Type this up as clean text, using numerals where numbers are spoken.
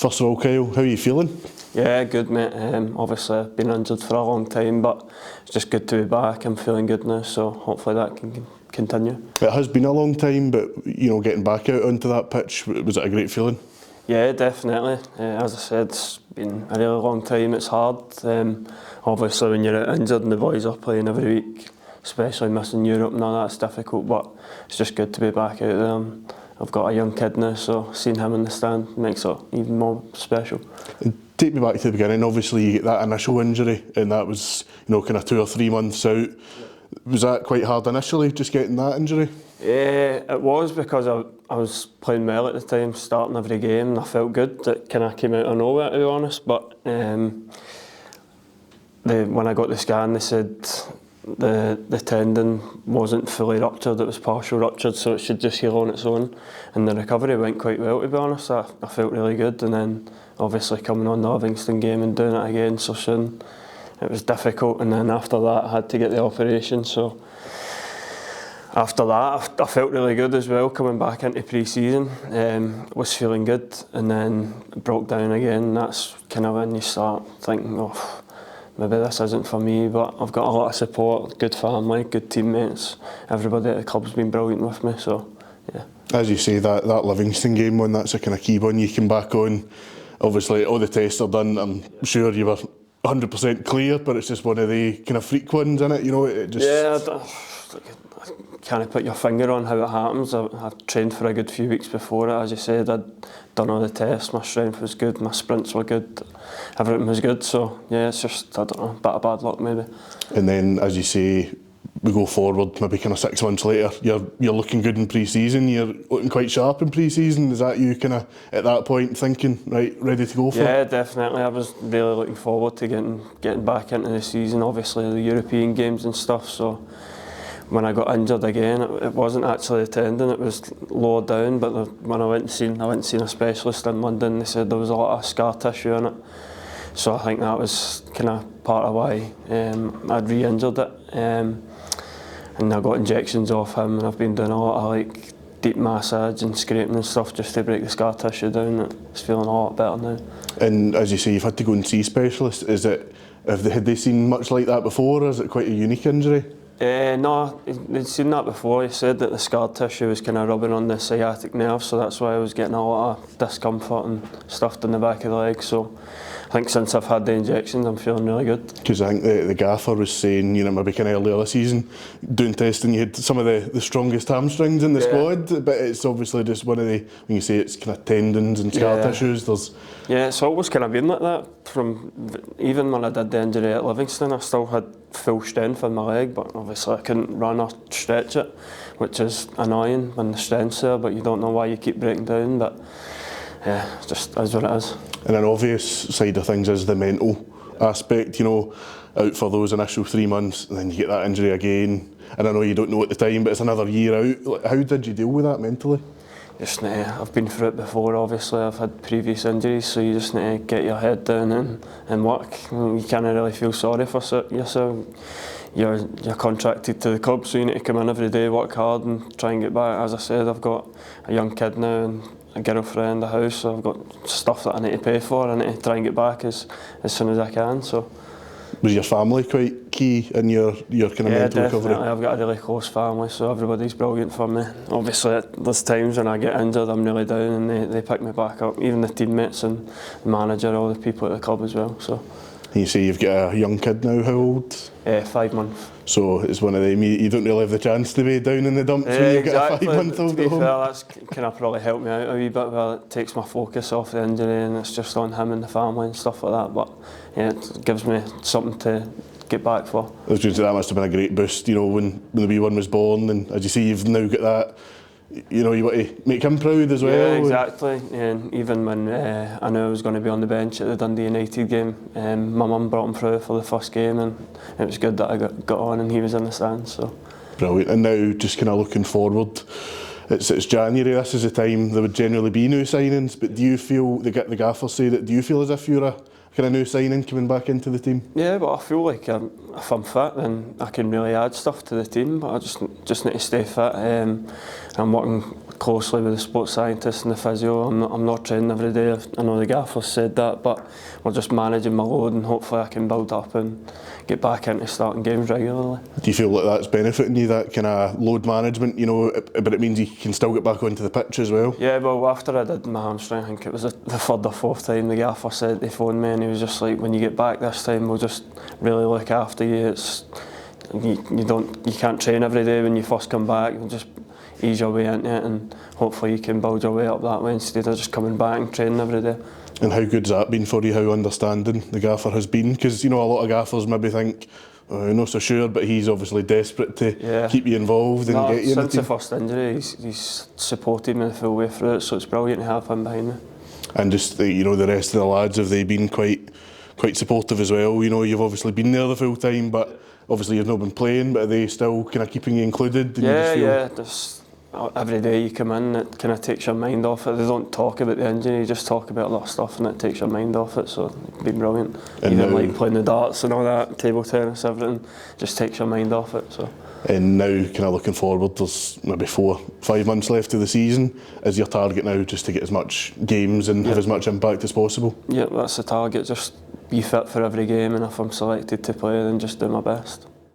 First of all, Kyle, how are you feeling? Yeah, good mate. Obviously I've been injured for a long time, but it's just good to be back. I'm feeling good now, so hopefully that can continue. It has been a long time, but getting back out onto that pitch, was it a great feeling? Yeah, definitely. As I said, it's been a really long time. It's hard. Obviously when you're injured and the boys are playing every week, especially missing Europe and all that's difficult, but it's just good to be back out there. And I've got a young kid now, so seeing him in the stand makes it even more special. And take me back to the beginning. Obviously you get that initial injury and that was kind of 2 or 3 months out. Was that quite hard initially, just getting that injury? Yeah, it was because I was playing well at the time, starting every game, and I felt good. It kind of came out of nowhere, to be honest, but when I got the scan they said the tendon wasn't fully ruptured, it was partial ruptured, so it should just heal on its own. And the recovery went quite well, to be honest. I felt really good, and then obviously coming on the Livingston game and doing it again so soon, it was difficult. And then after that I had to get the operation, so after that I felt really good as well coming back into pre-season. Was feeling good, and then it broke down again, and that's kind of when you start thinking, oh, maybe this isn't for me, but I've got a lot of support, good family, good teammates. Everybody at the club's been brilliant with me, so yeah. As you say, that Livingston game one, that's a kind of key one. You came back on, obviously all the tests are done, I'm sure you were 100% clear, but it's just one of the kind of freak ones, isn't it? It just... Yeah, I can't put your finger on how it happens. I trained for a good few weeks before it, as you said. I'd done all the tests, my strength was good, my sprints were good, everything was good, so yeah, it's just, I don't know, a bit of bad luck maybe. And then, as you say, we go forward, maybe kind of 6 months later, you're looking good in pre-season, you're looking quite sharp in pre-season. Is that you kind of, at that point, thinking, right, ready to go for it? Yeah, definitely. I was really looking forward to getting back into the season, obviously the European games and stuff, so when I got injured again, it wasn't actually a tendon, it was lower down, but when I went and seen a specialist in London, they said there was a lot of scar tissue in it. So I think that was kind of part of why I'd re-injured it. And I got injections off him, and I've been doing a lot of deep massage and scraping and stuff just to break the scar tissue down. It's feeling a lot better now. And as you say, you've had to go and see specialists. Had they seen much like that before, or is it quite a unique injury? No, they'd seen that before. He said that the scar tissue was kind of rubbing on the sciatic nerve, so that's why I was getting a lot of discomfort and stuff in the back of the leg. So I think since I've had the injections, I'm feeling really good. Because I think the gaffer was saying, maybe kind of earlier this season, doing testing, you had some of the strongest hamstrings in the squad, but it's obviously just one of the, when you say it's kind of tendons and scar tissues, Yeah, it's always kind of been like that. Even when I did the injury at Livingston, I still had full strength in my leg, but obviously I couldn't run or stretch it, which is annoying when the strength's there, but you don't know why you keep breaking down. But yeah, it just is what it is. And an obvious side of things is the mental aspect, out for those initial 3 months, and then you get that injury again, and I know you don't know at the time, but it's another year out. How did you deal with that mentally? I've been through it before, obviously. I've had previous injuries, so you just need to get your head down and work. You can't really feel sorry for yourself. You're contracted to the club, so you need to come in every day, work hard and try and get back. As I said, I've got a young kid now and a girlfriend, a house, so I've got stuff that I need to pay for. I need to try and get back as soon as I can. So. Was your family quite key in your kind of mental recovery? Yeah, definitely. I've got a really close family, so everybody's brilliant for me. Obviously, there's times when I get injured, I'm really down, and they pick me back up. Even the teammates and the manager, all the people at the club as well. So. And you say you've got a young kid now. How old? 5 months. So it's one of them. You don't really have the chance to be down in the dumps when you've got a 5-month-old at home. Fair, that's kind of probably helped me out a wee bit. Well, it takes my focus off the injury, and it's just on him and the family and stuff like that. But yeah, it gives me something to get back for. I was going to say that must have been a great boost, when the wee one was born, and as you say, you've now got that. You want to make him proud as well. Yeah, exactly. And even when I knew I was going to be on the bench at the Dundee United game, my mum brought him through for the first game, and it was good that I got on and he was in the stands. So. Brilliant. And now, just kind of looking forward, it's January. This is the time there would generally be new signings. But do you feel the gaffers say that? Do you feel as if you're a kind of new signing coming back into the team? Yeah, but I feel like if I'm fit, then I can really add stuff to the team. But I just need to stay fit. I'm working closely with the sports scientist and the physio. I'm not training every day. I know the gaffer said that, but we're just managing my load, and hopefully I can build up and get back into starting games regularly. Do you feel like that's benefiting you, that kind of load management, you know, but it means you can still get back onto the pitch as well? Yeah, well, after I did my hamstring, I think it was the third or fourth time the gaffer said, he phoned me and he was just like, when you get back this time, we'll just really look after you. You can't train every day when you first come back. You'll just ease your way into it, and hopefully you can build your way up that way instead of just coming back and training every day. And how good's that been for you, how understanding the gaffer has been? Because, you know, a lot of gaffers maybe think, oh, I'm not so sure, but he's obviously desperate to keep you involved and get you in the team. Since the first injury, he's supported me the full way through it, so it's brilliant to have him behind me. And just, you know, the rest of the lads, have they been quite supportive as well? You know, you've obviously been there the full time, but obviously you've not been playing, but are they still kind of keeping you included? Just every day you come in, it kind of takes your mind off it. They don't talk about the injury, you just talk about a lot of stuff, and it takes your mind off it, so it's been brilliant. And even now, like playing the darts and all that, table tennis, everything, just takes your mind off it. So. And now, kind of looking forward, there's maybe 4-5 months left of the season. Is your target now just to get as much games and have as much impact as possible? Yeah, that's the target, just be fit for every game, and if I'm selected to play, then just do my best.